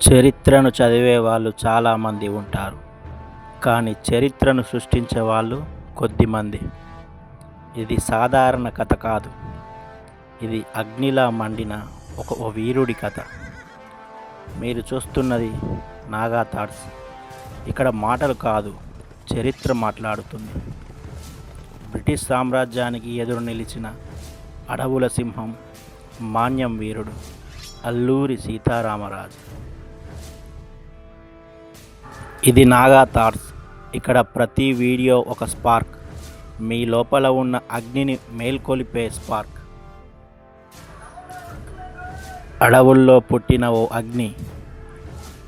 చరిత్రను చదివే వాళ్ళు చాలామంది ఉంటారు. కానీ చరిత్రను సృష్టించే వాళ్ళు కొద్దిమంది. ఇది సాధారణ కథ కాదు. ఇది అగ్నిలా మండిన ఓ వీరుడి కథ. మీరు చూస్తున్నది నాగా థాట్స్. ఇక్కడ మాటలు కాదు, చరిత్ర మాట్లాడుతుంది. బ్రిటిష్ సామ్రాజ్యానికి ఎదురు నిలిచిన అడవుల సింహం, మాన్యం వీరుడు అల్లూరి సీతారామరాజు. ఇది నాగా థాట్స్. ఇక్కడ ప్రతి వీడియో ఒక స్పార్క్, మీ లోపల ఉన్న అగ్నిని మేల్కొలిపే స్పార్క్. అడవుల్లో పుట్టిన ఓ అగ్ని,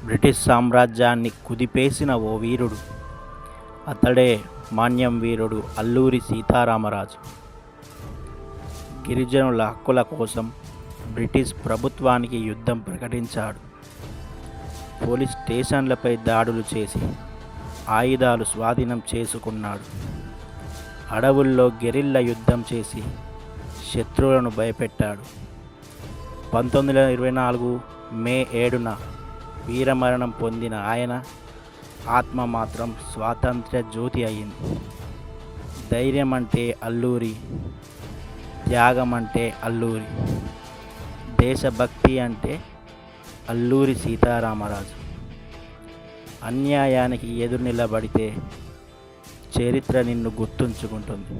బ్రిటిష్ సామ్రాజ్యాన్ని కుదిపేసిన ఓ వీరుడు. అతడే మాన్యం వీరుడు అల్లూరి సీతారామరాజు. గిరిజనుల హక్కుల కోసం బ్రిటిష్ ప్రభుత్వానికి యుద్ధం ప్రకటించాడు. పోలీస్ స్టేషన్లపై దాడులు చేసి ఆయుధాలు స్వాధీనం చేసుకున్నాడు. అడవుల్లో గెరిల్లా యుద్ధం చేసి శత్రువులను భయపెట్టాడు. 1924 మే 7న వీరమరణం పొందిన ఆయన ఆత్మ మాత్రం స్వాతంత్ర్య జ్యోతి అయింది. ధైర్యం అంటే అల్లూరి, త్యాగం అంటే అల్లూరి, దేశభక్తి అంటే అల్లూరి సీతారామరాజు. అన్యాయానికి ఎదురు నిలబడితే చరిత్ర నిన్ను గుర్తుంచుకుంటుంది.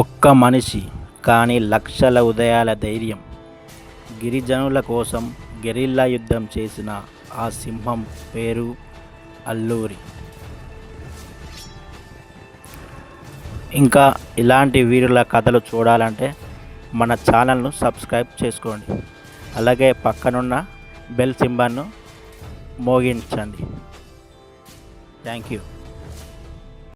ఒక్క మనిషి కానీ లక్షల ఉదయాల ధైర్యం. గిరిజనుల కోసం గెరిల్లా యుద్ధం చేసిన ఆ సింహం పేరు అల్లూరి. ఇంకా ఇలాంటి వీరుల కథలు చూడాలంటే మన ఛానల్ను సబ్స్క్రైబ్ చేసుకోండి. అలాగే పక్కనున్న బెల్ సింబల్ను మోగించండి. Thank you.